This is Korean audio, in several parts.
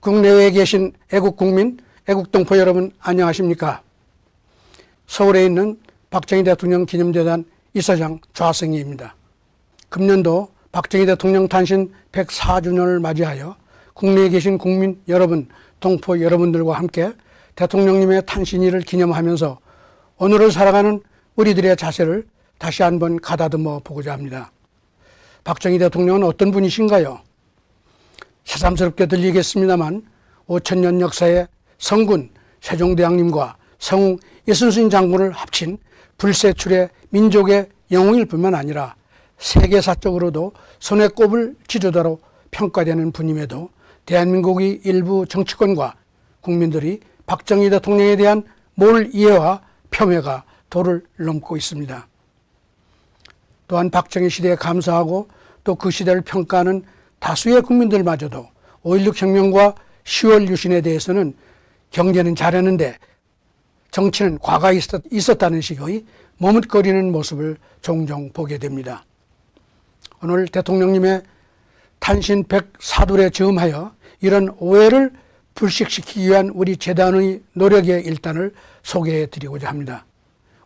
국내외에 계신 애국국민, 애국동포 여러분 안녕하십니까? 서울에 있는 박정희 대통령 기념재단 이사장 좌승희입니다. 금년도 박정희 대통령 탄신 104주년을 맞이하여 국내에 계신 국민 여러분, 동포 여러분들과 함께 대통령님의 탄신일을 기념하면서 오늘을 살아가는 우리들의 자세를 다시 한번 가다듬어 보고자 합니다. 박정희 대통령은 어떤 분이신가요? 새삼스럽게 들리겠습니다만 5000년 역사의 성군 세종대왕님과 성웅 이순신 장군을 합친 불세출의 민족의 영웅일 뿐만 아니라 세계사적으로도 손에 꼽을 지도자로 평가되는 분임에도 대한민국의 일부 정치권과 국민들이 박정희 대통령에 대한 몰이해와 폄훼가 도를 넘고 있습니다. 또한 박정희 시대에 감사하고 또 그 시대를 평가하는 다수의 국민들마저도 5.16 혁명과 10월 유신에 대해서는 경제는 잘했는데 정치는 과거에 있었다는 식의 머뭇거리는 모습을 종종 보게 됩니다. 오늘 대통령님의 탄신 104돌에 즈음하여 이런 오해를 불식시키기 위한 우리 재단의 노력의 일단을 소개해 드리고자 합니다.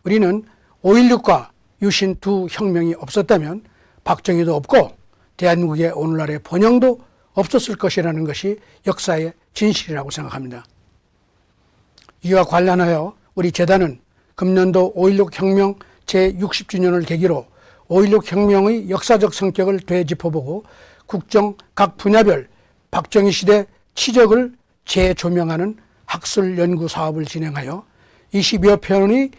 우리는 5.16과 유신 두 혁명이 없었다면 박정희도 없고 대한민국의 오늘날의 번영도 없었을 것이라는 것이 역사의 진실이라고 생각합니다. 이와 관련하여 우리 재단은 금년도 5.16 혁명 제60주년을 계기로 5.16 혁명의 역사적 성격을 되짚어보고 국정 각 분야별 박정희 시대 치적을 재조명하는 학술 연구 사업을 진행하여 20여 편의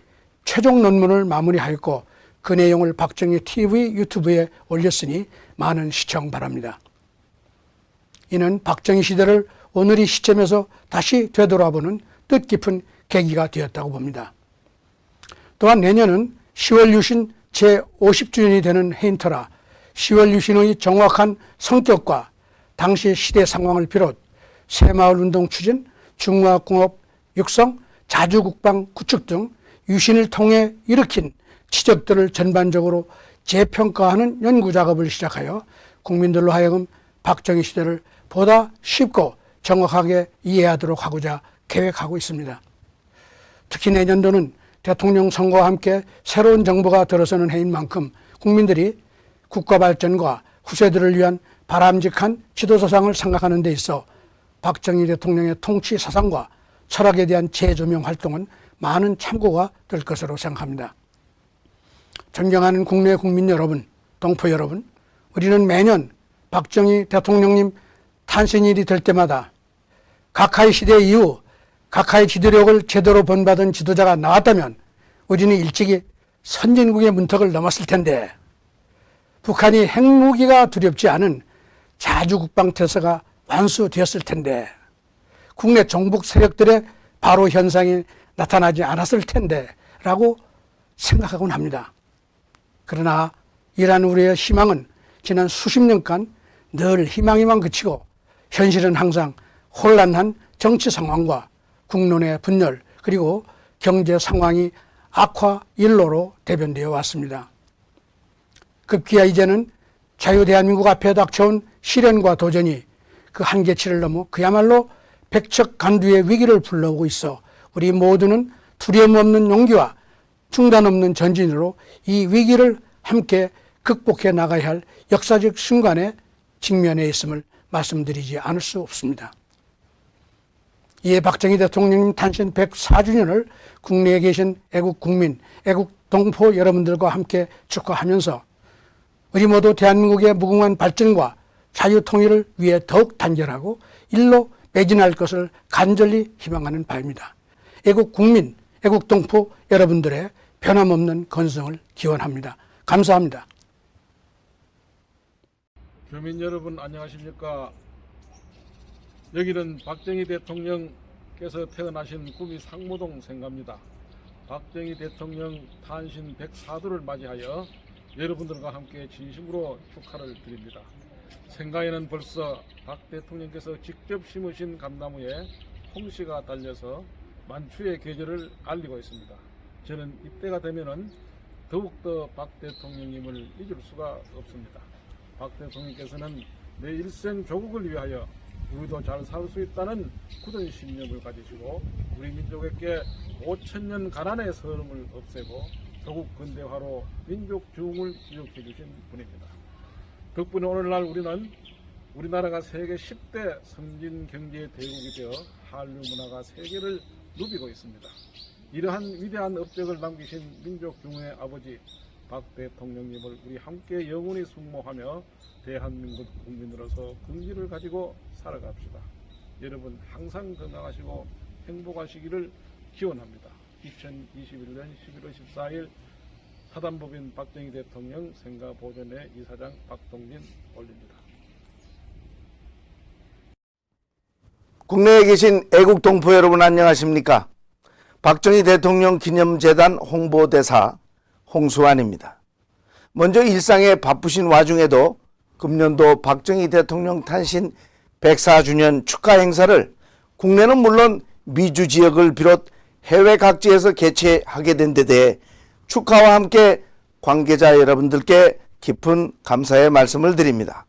최종 논문을 마무리하였고 그 내용을 박정희 TV 유튜브에 올렸으니 많은 시청 바랍니다. 이는 박정희 시대를 오늘의 시점에서 다시 되돌아보는 뜻깊은 계기가 되었다고 봅니다. 또한 내년은 10월 유신 제50주년이 되는 해인터라 10월 유신의 정확한 성격과 당시 시대 상황을 비롯 새마을운동 추진, 중화공업 육성, 자주국방 구축 등 유신을 통해 일으킨 치적들을 전반적으로 재평가하는 연구작업을 시작하여 국민들로 하여금 박정희 시대를 보다 쉽고 정확하게 이해하도록 하고자 계획하고 있습니다. 특히 내년도는 대통령 선거와 함께 새로운 정부가 들어서는 해인 만큼 국민들이 국가 발전과 후세들을 위한 바람직한 지도사상을 생각하는 데 있어 박정희 대통령의 통치 사상과 철학에 대한 재조명 활동은 많은 참고가 될 것으로 생각합니다. 존경하는 국내 국민 여러분, 동포 여러분, 우리는 매년 박정희 대통령님 탄신일이 될 때마다 각하의 시대 이후 각하의 지도력을 제대로 본받은 지도자가 나왔다면 우리는 일찍이 선진국의 문턱을 넘었을 텐데 북한이 핵무기가 두렵지 않은 자주국방태세가 완수되었을 텐데 국내 종북 세력들의 바로 현상이 나타나지 않았을 텐데 라고 생각하곤 합니다. 그러나 이러한 우리의 희망은 지난 수십 년간 늘 희망에만 그치고 현실은 항상 혼란한 정치 상황과 국론의 분열 그리고 경제 상황이 악화 일로로 대변되어 왔습니다. 급기야 이제는 자유대한민국 앞에 닥쳐온 시련과 도전이 그 한계치를 넘어 그야말로 백척간두의 위기를 불러오고 있어 우리 모두는 두려움 없는 용기와 중단 없는 전진으로 이 위기를 함께 극복해 나가야 할 역사적 순간에 직면해 있음을 말씀드리지 않을 수 없습니다. 이에 박정희 대통령님 탄신 104주년을 국내에 계신 애국 국민, 애국 동포 여러분들과 함께 축하하면서 우리 모두 대한민국의 무궁한 발전과 자유 통일을 위해 더욱 단결하고 일로 매진할 것을 간절히 희망하는 바입니다. 애국 국민, 애국 동포 여러분들의 변함없는 건승을 기원합니다. 감사합니다. 교민 여러분 안녕하십니까. 여기는 박정희 대통령께서 태어나신 구미 상무동 생가입니다. 박정희 대통령 탄신 104도를 맞이하여 여러분들과 함께 진심으로 축하를 드립니다. 생가에는 벌써 박 대통령께서 직접 심으신 감나무에 홍시가 달려서 만추의 계절을 알리고 있습니다. 저는 이때가 되면은 더욱더 박 대통령님을 잊을 수가 없습니다. 박 대통령께서는 내 일생 조국을 위하여 우리도 잘 살 수 있다는 굳은 신념을 가지시고 우리 민족에게 5천년 가난의 서름을 없애고 조국 근대화로 민족 중흥을 이룩해 주신 분입니다. 덕분에 오늘날 우리는 우리나라가 세계 10대 선진 경제 대국이 되어 한류 문화가 세계를 누비고 있습니다. 이러한 위대한 업적을 남기신 민족 중흥의 아버지 박 대통령님을 우리 함께 영원히 숙모하며 대한민국 국민으로서 긍지를 가지고 살아갑시다. 여러분 항상 건강하시고 행복하시기를 기원합니다. 2021년 11월 14일 사단법인 박정희 대통령 생가보존회 이사장 박동진 올립니다. 국내에 계신 애국 동포 여러분 안녕하십니까? 박정희 대통령 기념재단 홍보대사 홍수환입니다. 먼저 일상에 바쁘신 와중에도 금년도 박정희 대통령 탄신 104주년 축하 행사를 국내는 물론 미주 지역을 비롯 해외 각지에서 개최하게 된 데 대해 축하와 함께 관계자 여러분들께 깊은 감사의 말씀을 드립니다.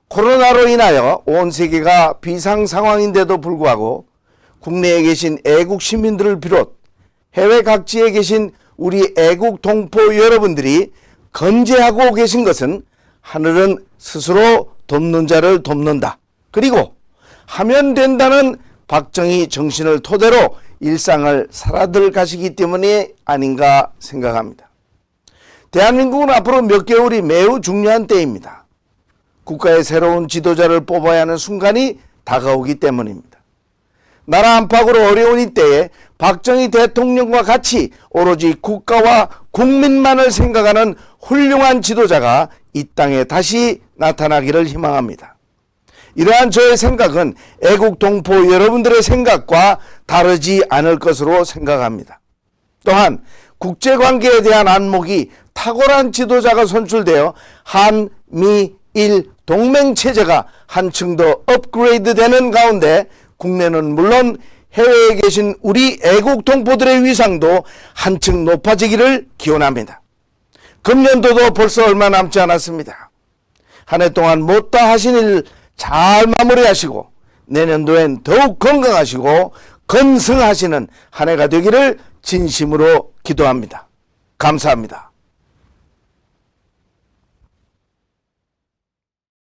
코로나로 인하여 온 세계가 비상 상황인데도 불구하고 국내에 계신 애국 시민들을 비롯 해외 각지에 계신 우리 애국 동포 여러분들이 건재하고 계신 것은 하늘은 스스로 돕는 자를 돕는다. 그리고 하면 된다는 박정희 정신을 토대로 일상을 살아들 가시기 때문이 아닌가 생각합니다. 대한민국은 앞으로 몇 개월이 매우 중요한 때입니다. 국가의 새로운 지도자를 뽑아야 하는 순간이 다가오기 때문입니다. 나라 안팎으로 어려운 이때에 박정희 대통령과 같이 오로지 국가와 국민만을 생각하는 훌륭한 지도자가 이 땅에 다시 나타나기를 희망합니다. 이러한 저의 생각은 애국 동포 여러분들의 생각과 다르지 않을 것으로 생각합니다. 또한 국제관계에 대한 안목이 탁월한 지도자가 선출되어 한미일 동맹체제가 한층 더 업그레이드되는 가운데 국내는 물론 해외에 계신 우리 애국 동포들의 위상도 한층 높아지기를 기원합니다. 금년도도 벌써 얼마 남지 않았습니다. 한 해 동안 못다 하신 일 잘 마무리하시고 내년도엔 더욱 건강하시고 건승하시는 한 해가 되기를 진심으로 기도합니다. 감사합니다.